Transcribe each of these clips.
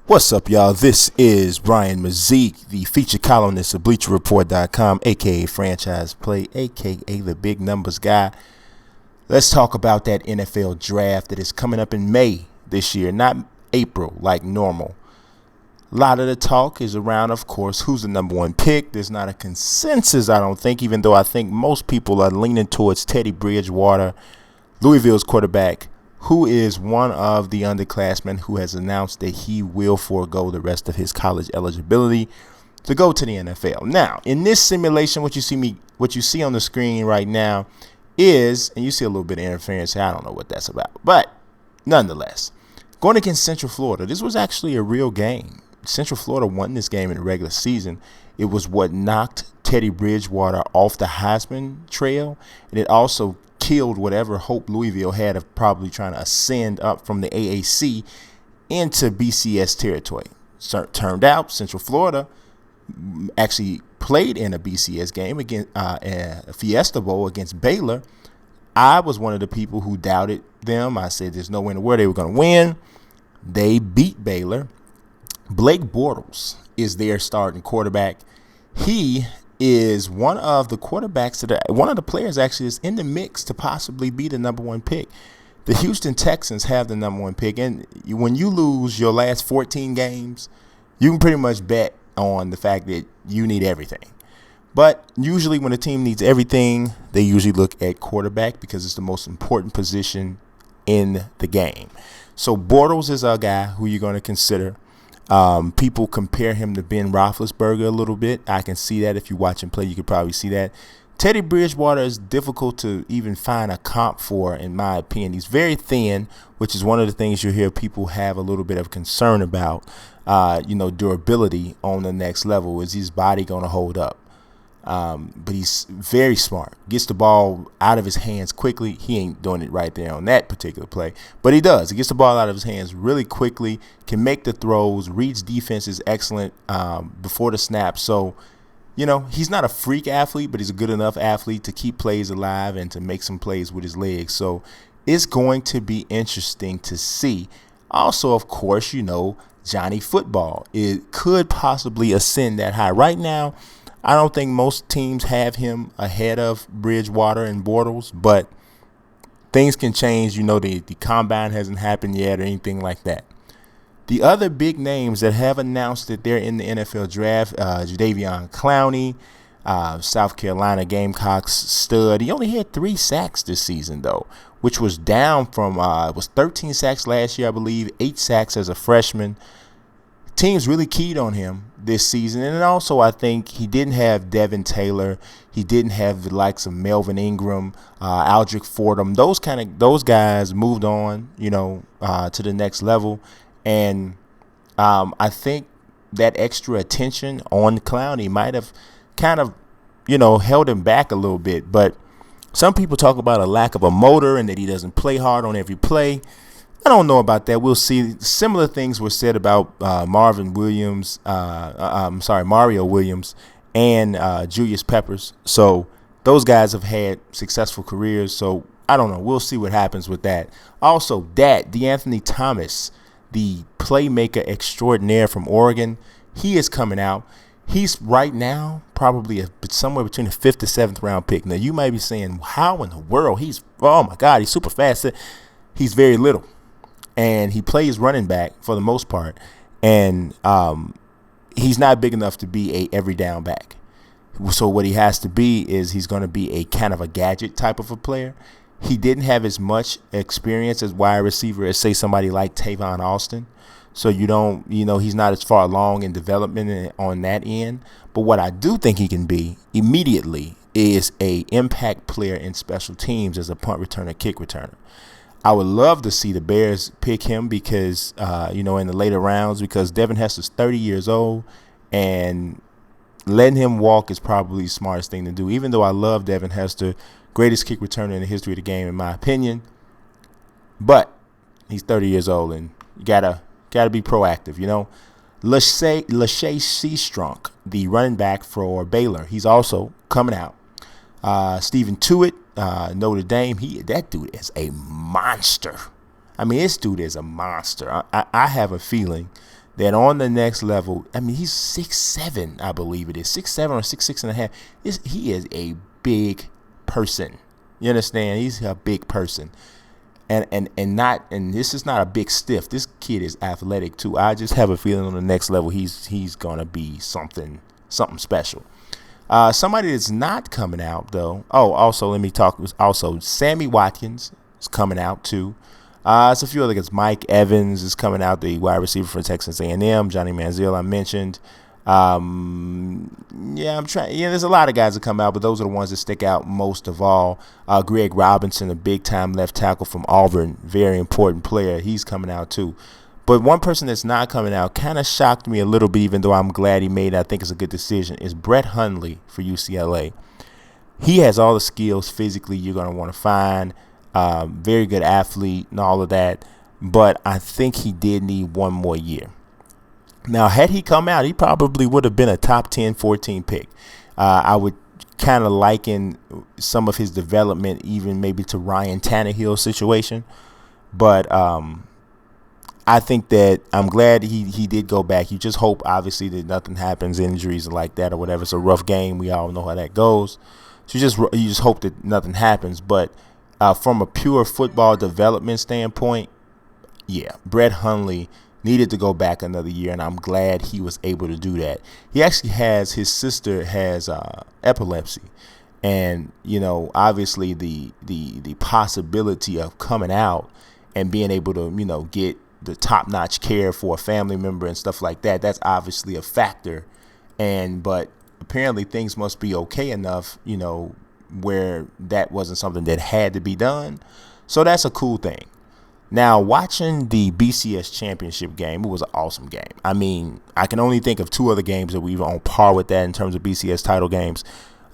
What's up, y'all? This is Brian Mazik, the feature columnist of BleacherReport.com, a.k.a. Franchise Play, a.k.a. the Big Numbers Guy. Let's talk about that NFL draft that is coming up in May this year, not April like normal. A lot of the talk is around, of course, who's the number one pick. There's not a consensus, I don't think, even though I think most people are leaning towards Teddy Bridgewater, Louisville's quarterback, who is one of the underclassmen who has announced that he will forego the rest of his college eligibility to go to the NFL. Now, in this simulation, what you see on the screen right now is, and you see a little bit of interference here, I don't know what that's about, but nonetheless, going against Central Florida, this was actually a real game. Central Florida won this game in the regular season. It was what knocked Teddy Bridgewater off the Heisman trail, and it also killed whatever hope Louisville had of probably trying to ascend up from the AAC into BCS territory. So it turned out Central Florida actually played in a BCS game against a Fiesta Bowl against Baylor. I was one of the people who doubted them. I said there's no way in the world they were going to win. They beat Baylor. Blake Bortles is their starting quarterback. He is one of the quarterbacks one of the players actually is in the mix to possibly be the number one pick. The Houston Texans have the number one pick, and when you lose your last 14 games, you can pretty much bet on the fact that you need everything. But usually when a team needs everything, they usually look at quarterback because it's the most important position in the game. So Bortles is a guy who you're going to consider. People compare him to Ben Roethlisberger a little bit. I can see that. If you watch him play, you could probably see that. Teddy Bridgewater is difficult to even find a comp for, in my opinion. He's very thin, which is one of the things you hear people have a little bit of concern about. Durability on the next level. Is his body going to hold up? But he's very smart. Gets the ball out of his hands quickly. He ain't doing it right there on that particular play, but he does. He gets the ball out of his hands really quickly, can make the throws, reads defense is excellent before the snap. So, he's not a freak athlete, but he's a good enough athlete to keep plays alive and to make some plays with his legs. So it's going to be interesting to see. Also, of course, Johnny Football. It could possibly ascend that high. Right now, I don't think most teams have him ahead of Bridgewater and Bortles, but things can change. The combine hasn't happened yet or anything like that. The other big names that have announced that they're in the NFL draft, Jadeveon Clowney, South Carolina Gamecocks stud. He only had 3 sacks this season, though, which was down from it was 13 sacks last year, I believe, 8 sacks as a freshman. Teams really keyed on him this season. And also, I think he didn't have Devin Taylor. He didn't have the likes of Melvin Ingram, Aldrick Fordham. Those guys moved on, to the next level. And I think that extra attention on Clowney might have kind of, held him back a little bit. But some people talk about a lack of a motor and that he doesn't play hard on every play. I don't know about that. We'll see. Similar things were said about Mario Williams and Julius Peppers. So those guys have had successful careers. So I don't know. We'll see what happens with that. Also, DeAnthony Thomas, the playmaker extraordinaire from Oregon, he is coming out. He's right now probably somewhere between the 5th to 7th round pick. Now, you might be saying, how in the world? Oh, my God, he's super fast. He's very little. And he plays running back for the most part. And he's not big enough to be a every down back. So what he has to be is he's going to be a kind of a gadget type of a player. He didn't have as much experience as wide receiver as, say, somebody like Tavon Austin. So he's not as far along in development on that end. But what I do think he can be immediately is a impact player in special teams as a punt returner, kick returner. I would love to see the Bears pick him because, in the later rounds, because Devin Hester's 30 years old, and letting him walk is probably the smartest thing to do. Even though I love Devin Hester, greatest kick returner in the history of the game, in my opinion. But he's 30 years old, and you gotta be proactive, Lachey Seastrunk, the running back for Baylor, he's also coming out. Stephen Tuitt, Notre Dame, that dude is a monster. I mean, this dude is a monster. I have a feeling that on the next level, I mean, he's 6'7", I believe it is, 6'7" or 6'6.5". He is a big person. You understand? He's a big person. And this is not a big stiff. This kid is athletic too. I just have a feeling on the next level he's gonna be something special. Somebody that's not coming out though. Oh, also let me talk. Also, Sammy Watkins is coming out too. It's a few other guys. Mike Evans is coming out, the wide receiver for Texas A&M. Johnny Manziel, I mentioned. I'm trying. Yeah, there's a lot of guys that come out, but those are the ones that stick out most of all. Greg Robinson, a big-time left tackle from Auburn, very important player. He's coming out too. But one person that's not coming out kind of shocked me a little bit, even though I'm glad he made it. I think it's a good decision, is Brett Hundley for UCLA. He has all the skills physically you're going to want to find. Very good athlete and all of that. But I think he did need one more year. Now, had he come out, he probably would have been a top 10, 14 pick. I would kind of liken some of his development even maybe to Ryan Tannehill's situation. But I think that I'm glad he did go back. You just hope, obviously, that nothing happens, injuries like that or whatever. It's a rough game. We all know how that goes. So you just hope that nothing happens. But from a pure football development standpoint, yeah, Brett Hundley needed to go back another year, and I'm glad he was able to do that. He actually his sister has epilepsy, and obviously the possibility of coming out and being able to get the top-notch care for a family member and stuff like that, that's obviously a factor. But apparently things must be okay enough, where that wasn't something that had to be done. So that's a cool thing. Now, watching the BCS championship game, it was an awesome game. I mean, I can only think of two other games that we were on par with that in terms of BCS title games.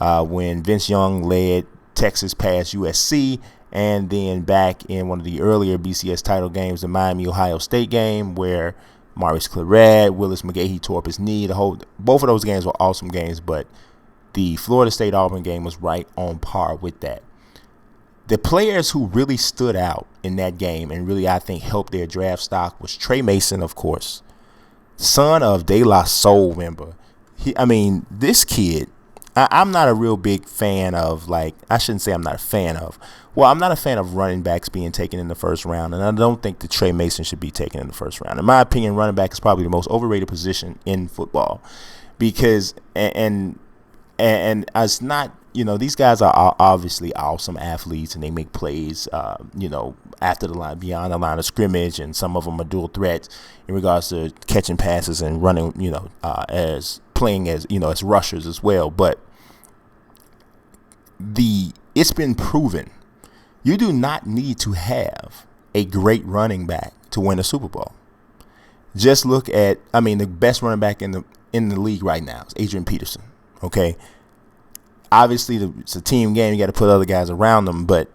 When Vince Young led Texas past USC, and then back in one of the earlier BCS title games, the Miami-Ohio State game, where Maurice Claret, Willis McGahee tore up his knee. Both of those games were awesome games, but the Florida State-Auburn game was right on par with that. The players who really stood out in that game and really, I think, helped their draft stock was Trey Mason, of course, son of De La Soul member. This kid, I'm not a real big fan of, I shouldn't say I'm not a fan of. Well, I'm not a fan of running backs being taken in the first round, and I don't think that Trey Mason should be taken in the first round. In my opinion, running back is probably the most overrated position in football because, and it's not, these guys are obviously awesome athletes and they make plays, after the line, beyond the line of scrimmage, and some of them are dual threats in regards to catching passes and running, as playing as, as rushers as well. But it's been proven you do not need to have a great running back to win a Super Bowl. Just look at, the best running back in the league right now is Adrian Peterson. Okay. Obviously, it's a team game. You got to put other guys around them. But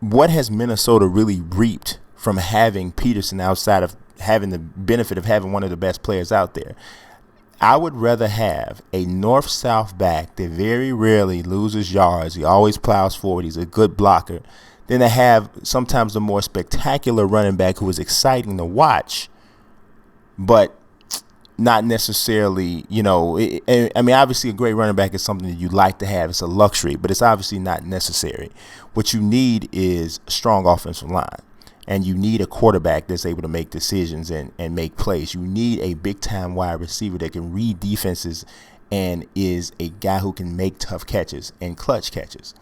what has Minnesota really reaped from having Peterson outside of having the benefit of having one of the best players out there? I would rather have a north-south back that very rarely loses yards. He always plows forward. He's a good blocker. Than to have sometimes the more spectacular running back who is exciting to watch, but not necessarily, obviously a great running back is something that you like to have. It's a luxury, but it's obviously not necessary. What you need is a strong offensive line, and you need a quarterback that's able to make decisions and make plays. You need a big-time wide receiver that can read defenses and is a guy who can make tough catches and clutch catches.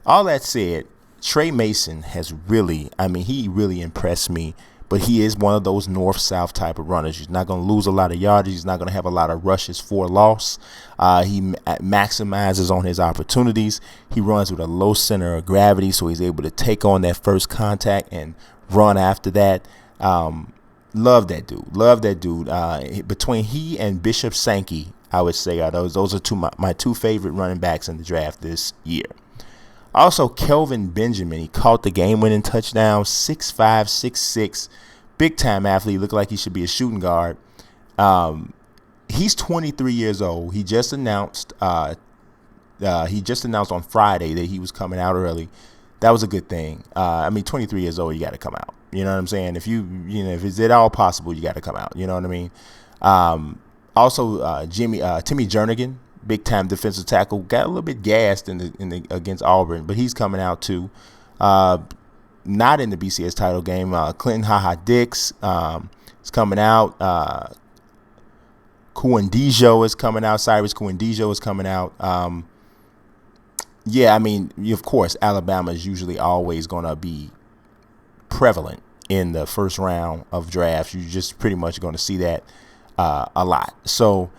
All that said, Trey Mason has really impressed me. But he is one of those north-south type of runners. He's not going to lose a lot of yardage. He's not going to have a lot of rushes for loss. He maximizes on his opportunities. He runs with a low center of gravity, so he's able to take on that first contact and run after that. Love that dude. Between he and Bishop Sankey, I would say, are those are my two favorite running backs in the draft this year. Also, Kelvin Benjamin, he caught the game-winning touchdown, 6'5", 6'6", big-time athlete. Looked like he should be a shooting guard. He's 23 years old. He just announced on Friday that he was coming out early. That was a good thing. 23 years old, you got to come out. You know what I'm saying? If if it's at all possible, you got to come out. You know what I mean? Also, Timmy Jernigan, big time defensive tackle, got a little bit gassed in the against Auburn, but he's coming out too. Not in the BCS title game. Clinton Haha Dix is coming out. Kuandijo is coming out. Cyrus Kuandijo is coming out. Yeah, I mean, of course, Alabama is usually always going to be prevalent in the first round of drafts. You're just pretty much going to see that a lot. So,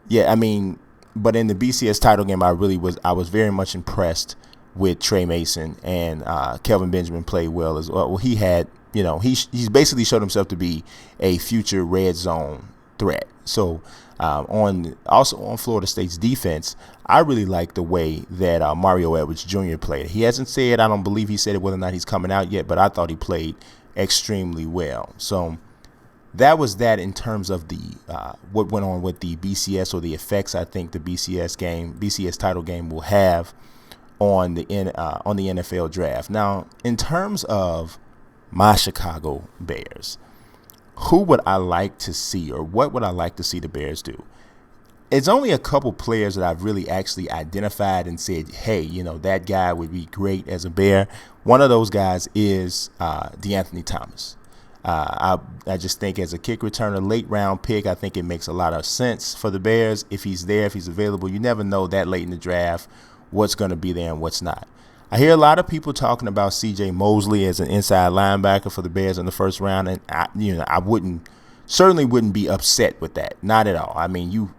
yeah, I mean, but in the BCS title game, I was very much impressed with Trey Mason, and Kelvin Benjamin played well as well. Well, he had, he's basically showed himself to be a future red zone threat. So on Florida State's defense, I really like the way that Mario Edwards Jr. played. He hasn't said, I don't believe he said it, whether or not he's coming out yet, but I thought he played extremely well. So that was that in terms of the what went on with the BCS, or the effects I think the BCS title game will have on the NFL draft. Now, in terms of my Chicago Bears, who would I like to see, or what would I like to see the Bears do? It's only a couple players that I've really actually identified and said, hey, that guy would be great as a Bear. One of those guys is DeAnthony Thomas. I just think as a kick returner, late round pick, I think it makes a lot of sense for the Bears. If he's there, if he's available, you never know that late in the draft what's going to be there and what's not. I hear a lot of people talking about C.J. Mosley as an inside linebacker for the Bears in the first round, and I certainly wouldn't be upset with that. Not at all. I mean,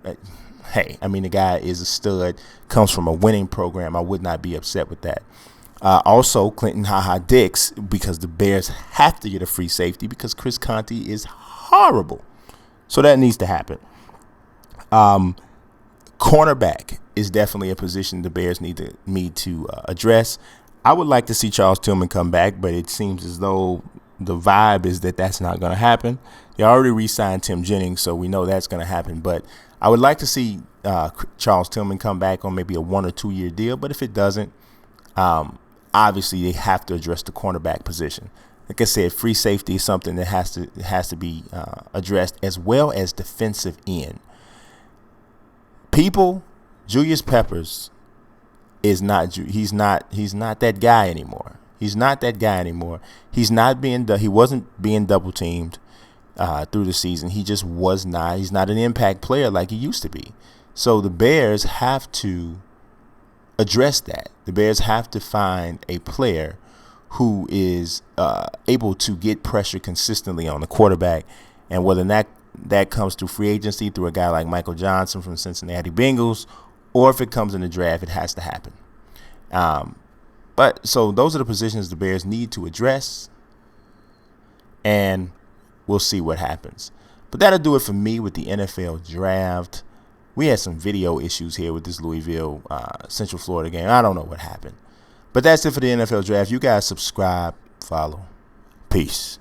the guy is a stud, comes from a winning program. I would not be upset with that. Also, Clinton Haha Dix, because the Bears have to get a free safety because Chris Conte is horrible. So that needs to happen. Cornerback is definitely a position the Bears need to address. I would like to see Charles Tillman come back, but it seems as though the vibe is that that's not going to happen. They already re-signed Tim Jennings, so we know that's going to happen. But I would like to see Charles Tillman come back on maybe a 1 or 2 year deal. But if it doesn't, obviously they have to address the cornerback position. Like I said, free safety is something that has to be addressed, as well as defensive end. Julius Peppers he's not that guy anymore. He wasn't being double teamed through the season. He just was not. He's not an impact player like he used to be. So the Bears have to address that. The Bears have to find a player who is able to get pressure consistently on the quarterback, and whether that comes through free agency through a guy like Michael Johnson from Cincinnati Bengals, or if it comes in the draft, it has to happen. But so those are the positions the Bears need to address, and we'll see what happens. But that'll do it for me with the NFL draft. We had some video issues here with this Louisville Central Florida game. I don't know what happened. But that's it for the NFL draft. You guys subscribe, follow. Peace.